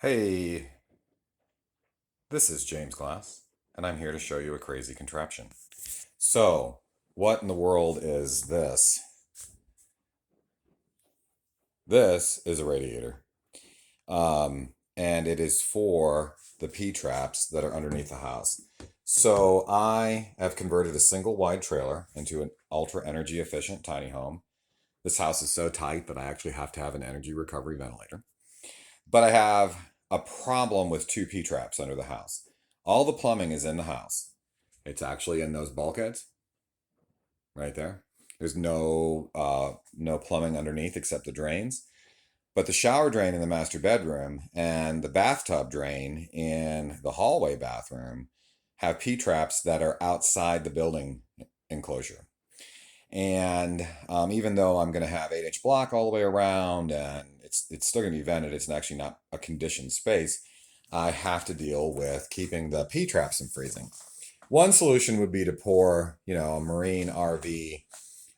Hey, this is James Glass, and I'm here to show you a crazy contraption. So, what in the world is this? This is a radiator, and it is for the P-traps that are underneath the house. So, I have converted a single wide trailer into an ultra energy efficient tiny home. This house is so tight that I actually have to have an energy recovery ventilator. But I have a problem with two P-traps under the house. All the plumbing is in the house. It's actually in those bulkheads right there. There's no plumbing underneath except the drains. But the shower drain in the master bedroom and the bathtub drain in the hallway bathroom have P-traps that are outside the building enclosure. And even though I'm going to have 8-inch block all the way around and it's still going to be vented, it's actually not a conditioned space. I have to deal with keeping the P-traps from freezing. One solution would be to pour, a marine RV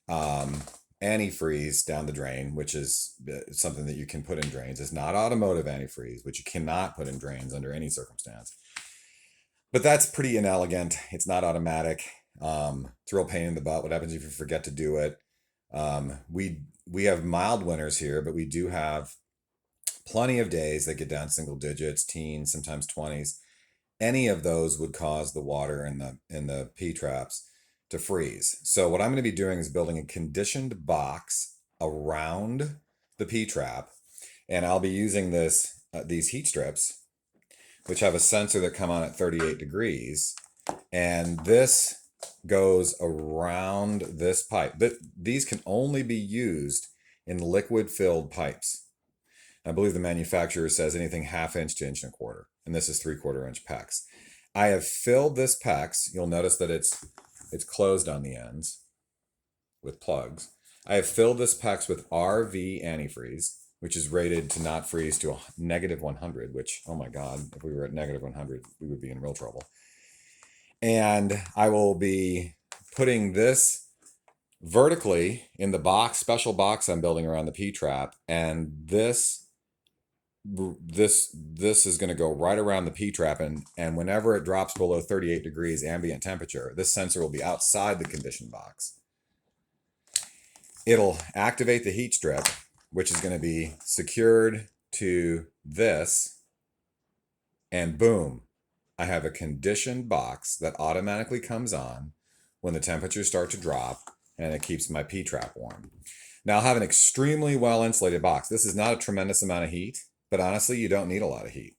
antifreeze down the drain, which is something that you can put in drains. It's not automotive antifreeze, which you cannot put in drains under any circumstance. But that's pretty inelegant. It's not automatic. It's a real pain in the butt. What happens if you forget to do it? We have mild winters here, but we do have plenty of days that get down single digits, teens, sometimes 20s. Any of those would cause the water in the P traps to freeze. So what I'm going to be doing is building a conditioned box around the P trap, and I'll be using these heat strips, which have a sensor that come on at 38 degrees, and this goes around this pipe. But these can only be used in liquid-filled pipes. I believe the manufacturer says anything 1/2 inch to 1.25 inches, and this is 3/4 inch PEX. I have filled this PEX. You'll notice that it's closed on the ends with plugs. I have filled this PEX with RV antifreeze, which is rated to not freeze to a -100, which, oh my God, if we were at -100, we would be in real trouble. And I will be putting this vertically in the special box I'm building around the P-trap, and this is going to go right around the P-trap, and whenever it drops below 38 degrees ambient temperature, this sensor will be outside the conditioned box. It'll activate the heat strip, which is going to be secured to this, and boom, I have a conditioned box that automatically comes on when the temperatures start to drop, and it keeps my P-trap warm. Now I'll have an extremely well insulated box. This is not a tremendous amount of heat, but honestly, you don't need a lot of heat.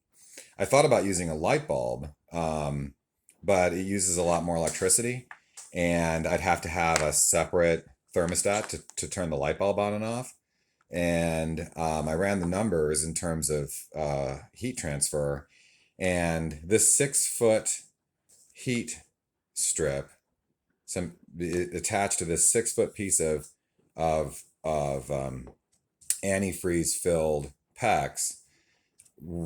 I thought about using a light bulb, but it uses a lot more electricity, and I'd have to have a separate thermostat to turn the light bulb on and off. And I ran the numbers in terms of heat transfer, and this 6-foot heat strip, attached to this 6-foot piece of antifreeze filled PEX,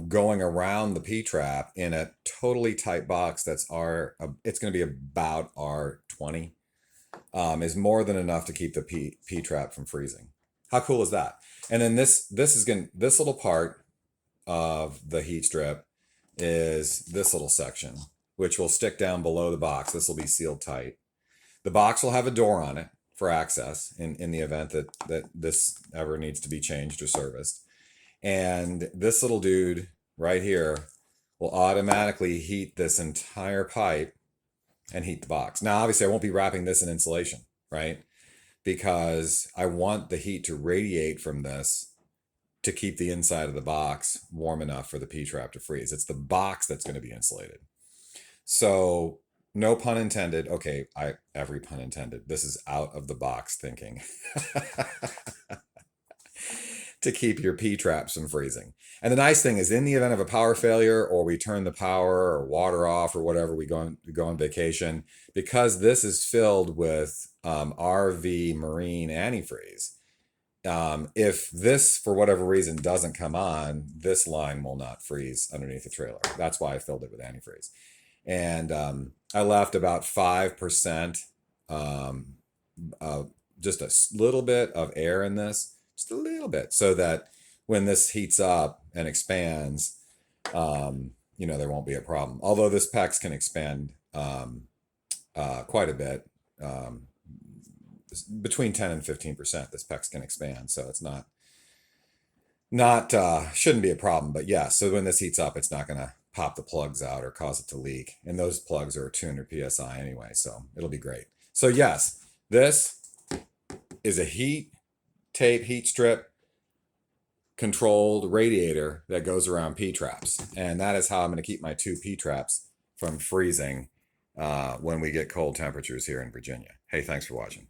going around the P trap in a totally tight box it's going to be about R20, is more than enough to keep the P trap from freezing. How cool is that? And then this little part of the heat strip is this little section, which will stick down below the box. This will be sealed tight. The box will have a door on it for access in the event that this ever needs to be changed or serviced. And this little dude right here will automatically heat this entire pipe and heat the box. Now, obviously, I won't be wrapping this in insulation, right? Because I want the heat to radiate from this to keep the inside of the box warm enough for the P-trap to freeze. It's the box that's going to be insulated. So, no pun intended. Okay, every pun intended. This is out of the box thinking. To keep your P-traps from freezing. And the nice thing is, in the event of a power failure, or we turn the power or water off or whatever, we go on vacation, because this is filled with RV marine antifreeze. If this, for whatever reason, doesn't come on, this line will not freeze underneath the trailer. That's why I filled it with antifreeze. And I left about 5%, just a little bit of air in this, just a little bit, so that when this heats up and expands, there won't be a problem. Although this PEX can expand quite a bit, between 10 and 15%. This PEX can expand, so it's not shouldn't be a problem. But yeah, so when this heats up, it's not going to pop the plugs out or cause it to leak. And those plugs are 200 psi anyway, so it'll be great. So yes, this is a heat strip controlled radiator that goes around P-traps. And that is how I'm going to keep my 2 P-traps from freezing when we get cold temperatures here in Virginia. Hey, thanks for watching.